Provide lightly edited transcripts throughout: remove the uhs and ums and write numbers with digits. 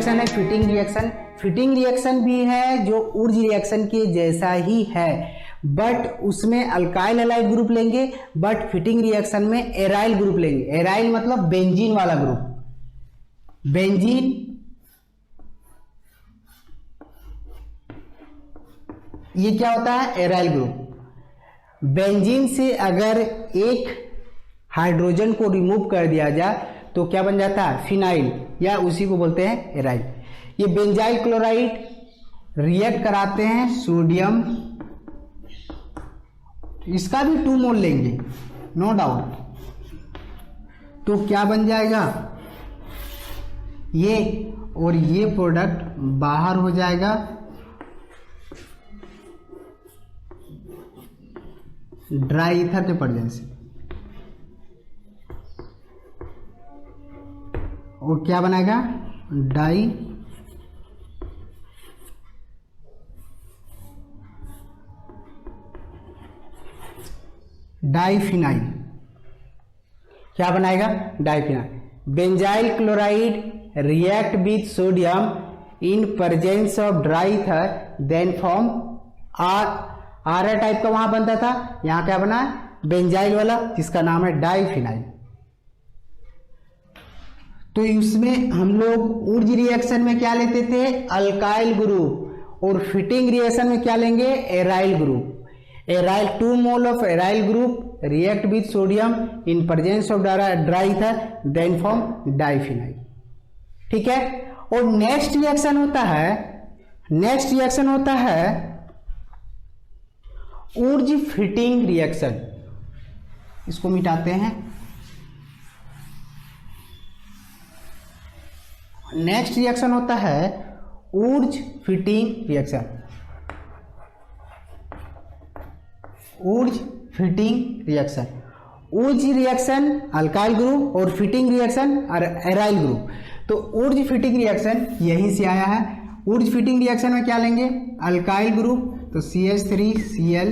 Reaction है fitting reaction. Fitting reaction भी है जो उर्ज रिएक्शन के जैसा ही है, बट उसमें अल्काइल हैलाइड ग्रुप लेंगे, बट फिटिंग रिएक्शन में एराइल ग्रुप लेंगे। एराइल मतलब बेंजीन वाला ग्रुप, बेंजीन ये क्या होता है, एराइल ग्रुप। बेंजीन से अगर एक हाइड्रोजन को रिमूव कर दिया जाए तो क्या बन जाता है, फिनाइल, या उसी को बोलते हैं एराइल। ये बेंजाइल क्लोराइड रिएक्ट कराते हैं सोडियम, इसका भी 2 मोल लेंगे नो डाउट, तो क्या बन जाएगा ये, और ये प्रोडक्ट बाहर हो जाएगा ड्राई ईथर के प्रेजेंस से, और क्या बनाएगा डाइफिनाइल। क्या बनाएगा, diphenyl. Benzyl chloride react with sodium in presence of dry ether then form R type का वहां बनता था, यहां क्या बना बेंजाइल वाला जिसका नाम है डाइफिनाइल। तो इसमें हम लोग उर्ज रिएक्शन में क्या लेते थे, अल्काइल ग्रुप, और फिटिंग रिएक्शन में क्या लेंगे, aryl group. Aryl 2 mole of aryl group react with sodium in presence of dry ether then form diphenyl. ठीक है। और नेक्स्ट रिएक्शन होता है उर्ज फिटिंग रिएक्शन। इसको मिटाते हैं। नेक्स्ट रिएक्शन होता है उर्ज फिटिंग रिएक्शन। उर्ज फिटिंग रिएक्शन, उर्ज रिएक्शन अल्काइल ग्रुप और फिटिंग रिएक्शन एराइल ग्रुप। तो उर्ज फिटिंग रिएक्शन यहीं से आया है। उर्ज फिटिंग रिएक्शन में क्या लेंगे, अल्काइल ग्रुप, तो CH3Cl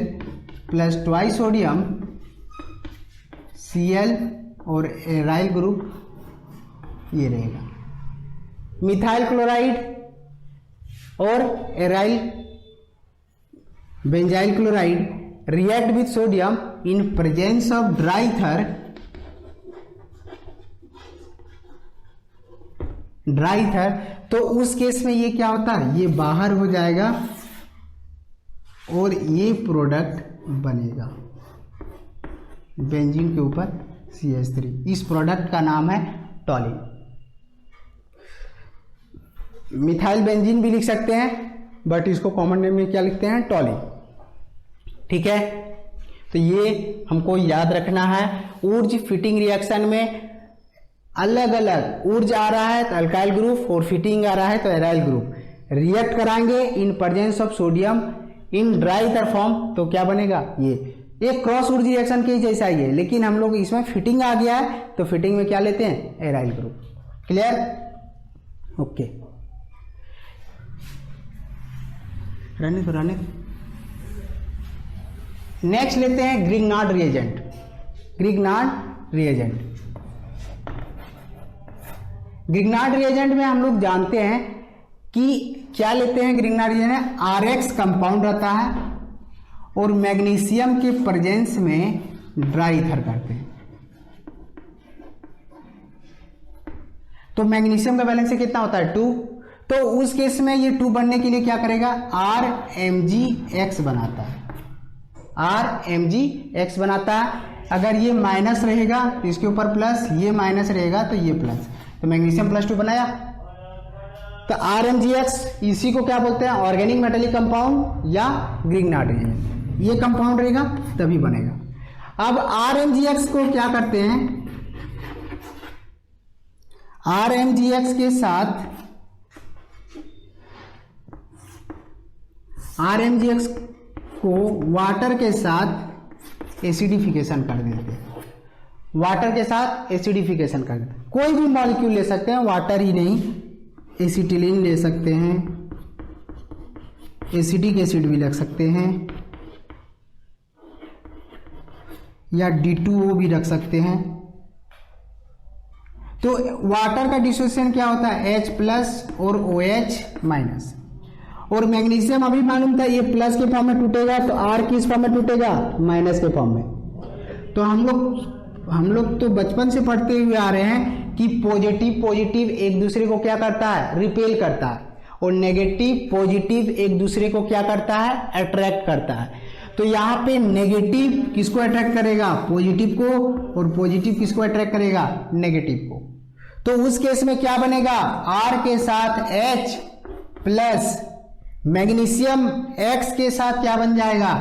plus twice sodium Cl, और एराइल ग्रुप ये रहेगा। मिथाइल क्लोराइड और aryl benzyl chloride react with sodium in presence of dry ether, तो उस केस में ये क्या होता है, ये बाहर हो जाएगा और ये प्रोडक्ट बनेगा बेंजीन के ऊपर CH3। इस प्रोडक्ट का नाम है टॉलिन। मिथाइल बेंजीन भी लिख सकते हैं, बट इसको कॉमन नेम में क्या लिखते हैं, टॉलिन। ठीक है। तो ये हमको याद रखना है। ऊर्ज फिटिंग रिएक्शन में अलग अलग ऊर्ज आ रहा है तो अल्काइल ग्रुप, और फिटिंग आ रहा है तो एराइल ग्रुप, रिएक्ट कराएंगे इन presence of sodium in dry ether form, तो क्या बनेगा, ये क्रॉस ऊर्ज रिएक्शन के जैसा ही है, लेकिन हम लोग इसमें फिटिंग आ गया है तो फिटिंग में क्या लेते हैं, एराइल ग्रुप। Clear, okay. रहने नेक्स्ट लेते हैं ग्रिग्नार्ड रिएजेंट। ग्रिग्नार्ड रिएजेंट में हम लोग जानते हैं कि क्या लेते हैं, ग्रिग्नार्ड रिएजेंट में RX कंपाउंड रहता है और मैग्नीशियम के प्रेजेंस में ड्राई ईथर करते हैं। तो मैग्नीशियम का बैलेंस कितना होता है, 2। तो उस केस में ये 2 बनने के लिए क्या करेगा, RMgX बनाता है, RMgX बनाता है। अगर ये माइनस रहेगा तो इसके ऊपर प्लस, ये माइनस रहेगा तो ये प्लस, तो मैग्नीशियम +2 बनाया। तो RMgX इसी को क्या बोलते हैं, ऑर्गेनिक मेटेलिक कंपाउंड या ग्रिग्नार्ड रिएजेंट। ये कंपाउंड रहेगा तभी बनेगा। अब RMgX को क्या करते हैं, RMgX के साथ RMgX को वाटर के साथ एसिडिफिकेशन कर देते हैं, वाटर के साथ एसिडिफिकेशन कर देते हैं। कोई भी मॉलिक्यूल ले सकते हैं, वाटर ही नहीं, एसिटिलीन ले सकते हैं, एसिटिक एसिड भी रख सकते हैं, या D2O भी रख सकते हैं। तो वाटर का डिसोसिएशन क्या होता है, H प्लस और OH माइनस। और मैग्नीशियम अभी मालूम था ये प्लस के फॉर्म में टूटेगा, तो R किस फॉर्म में टूटेगा, माइनस के फॉर्म में। तो हम लोग तो बचपन से पढ़ते हुए आ रहे हैं कि पॉजिटिव एक दूसरे को क्या करता है, रिपेल करता है, और नेगेटिव पॉजिटिव एक दूसरे को क्या करता है, अट्रैक्ट करता है। तो यहाँ पे नेगेटिव किसको अट्रैक्ट करेगा, पॉजिटिव को, और पॉजिटिव किसको अट्रैक्ट करेगा, नेगेटिव को। तो उस केस में क्या बनेगा, R के साथ H प्लस मैग्नीशियम X के साथ क्या बन जाएगा,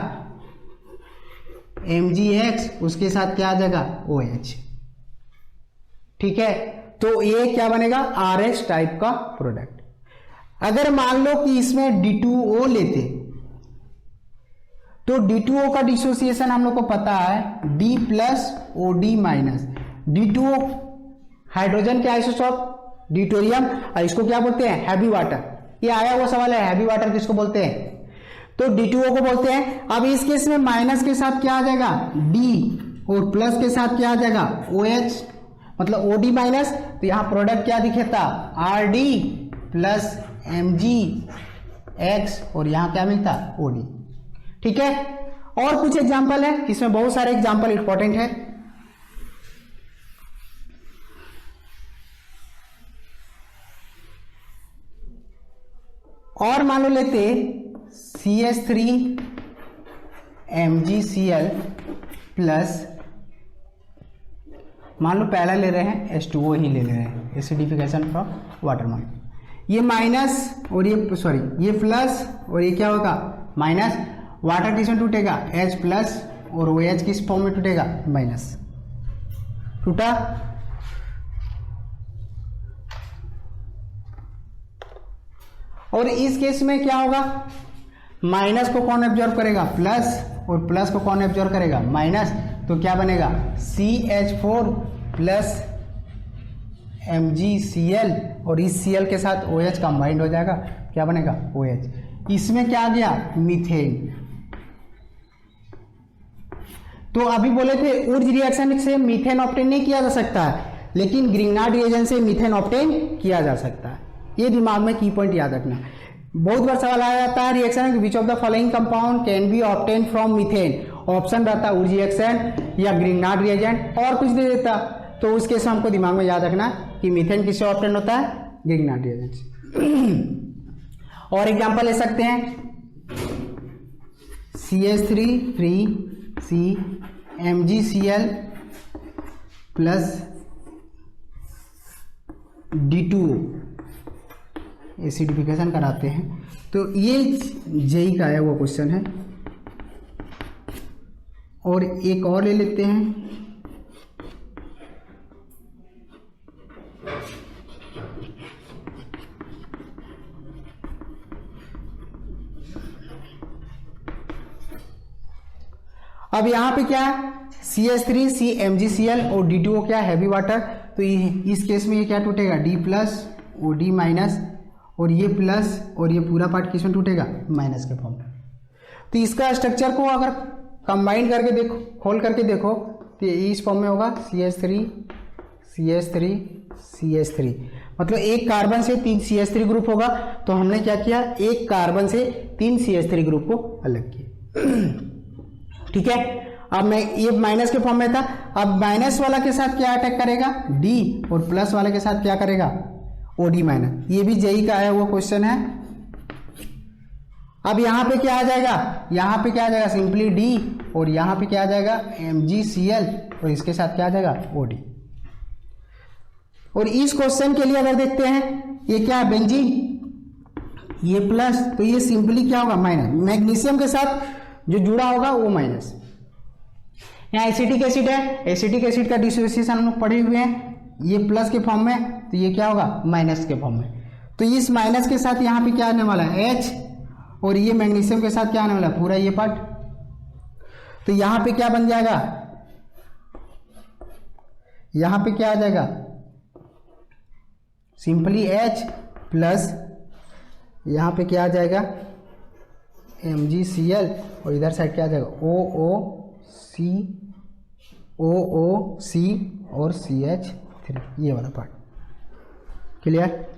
MgX, उसके साथ क्या आ जाएगा, OH। ठीक है, तो ये क्या बनेगा, RH टाइप का प्रोडक्ट। अगर मान लो कि इसमें D2O लेते, तो D2O का डिसोसिएशन हम लोग को पता है D plus OD minus. D2O hydrogen के आइसोटॉप ड्यूटेरियम, और इसको क्या बोलते हैं, हैवी वाटर। ये आया हुआ सवाल है, हैवी वाटर किसको बोलते हैं, तो D2O को बोलते हैं। अब इस केस में माइनस के साथ क्या आ जाएगा, D, और प्लस के साथ क्या आ जाएगा, OH, मतलब OD माइनस। तो यहां प्रोडक्ट क्या दिखेता, RD प्लस MgX, और यहां क्या मिलता, OD। ठीक है, और कुछ एग्जांपल है, इसमें बहुत सारे एग्जांपल इंपॉर्टेंट है। और मान लो लेते CH3 MgCl प्लस, मान लो पहला ले रहे हैं H2O ही ले रहे हैं, एसिडिफिकेशन फ्रॉम वाटर मॉलिक्यूल। ये माइनस और ये प्लस, और ये क्या होगा, माइनस। वाटर किसमें टूटेगा, H प्लस, और OH किस फॉर्म में टूटेगा, माइनस। टूटा। और इस केस में क्या होगा, माइनस को कौन एब्जॉर्ब करेगा, प्लस, और प्लस को कौन एब्जॉर्ब करेगा, माइनस। तो क्या बनेगा, CH4 प्लस MgCl, और इस Cl के साथ OH कंबाइंड हो जाएगा, क्या बनेगा, OH। इसमें क्या आ गया, मीथेन। तो अभी बोले थे उर्ज रिएक्शन से मीथेन ऑब्टेन नहीं किया जा सकता है, लेकिन ग्रिग्नार्ड रिएजेंट से मीथेन ऑब्टेन किया जा सकता है। ये दिमाग में की पॉइंट याद रखना। बहुत बार सवाल आ जाता है reaction which of the following compound can be obtain from methane. Option रहता उर्ज रिएक्शन या ग्रिग्नार्ड रिएजेंट, और कुछ दे देता। तो उस केस में हमको दिमाग में याद रखना कि मीथेन किससे ऑब्टेन होता है, ग्रिग्नार्ड रिएजेंट से। और एग्जांपल ले सकते हैं CH3 3C MgCl plus D2O, acidification कराते हैं। तो ये जेई का आया हुआ क्वेश्चन है। और एक और ले लेते हैं, अब यहां पे क्या है, CH3C MgCl और D2O क्या, हैवी वाटर। तो इस केस में ये क्या टूटेगा, D प्लस OD माइनस, और ये प्लस, और ये पूरा पार्ट किसमें टूटेगा, माइनस के फॉर्म में। तो इसका स्ट्रक्चर को अगर कंबाइन करके देखो, खोल करके देखो, तो इस फॉर्म में होगा CH3 CH3 CH3, मतलब एक कार्बन से 3 CH3 ग्रुप होगा। तो हमने क्या किया, एक कार्बन से 3 CH3 ग्रुप को अलग किया। ठीक है, अब मैं ये माइनस के फॉर्म में था, अब माइनस वाला के साथ क्या अटैक करेगा, D, और प्लस वाले के साथ क्या करेगा, OD माइनस। ये भी जेई का आया हुआ क्वेश्चन है। अब यहां पे क्या आ जाएगा, यहां पे क्या आ जाएगा, सिंपली D, और यहां पे क्या आ जाएगा, MgCl, और इसके साथ क्या आ जाएगा, OD। और इस क्वेश्चन के लिए अगर देखते हैं, ये क्या है, बेंजीन, ये प्लस, तो ये सिंपली क्या होगा, माइनस। मैग्नीशियम के साथ जो जुड़ा होगा वो माइनस। यहाँ एसिटिक एसिड है, एसिटिक एसिड का डिसोसिएशन हम लोग पढ़े हुए हैं, ये प्लस के फॉर्म में, तो ये क्या होगा, माइनस के फॉर्म में। तो इस माइनस के साथ यहाँ पे क्या आने वाला है, H, और ये मैग्नीशियम के साथ क्या आने वाला है, पूरा ये पार्ट। तो यहाँ पे क्या बन जाएगा, यहाँ पे क्या आ जाएगा, सिंपली H प्लस, यहाँ पे क्या आ जाएगा, MgCl, और इधर साइड क्या आ जाएगा, OOC और CH3, ये वाला पार्ट। क्लियर।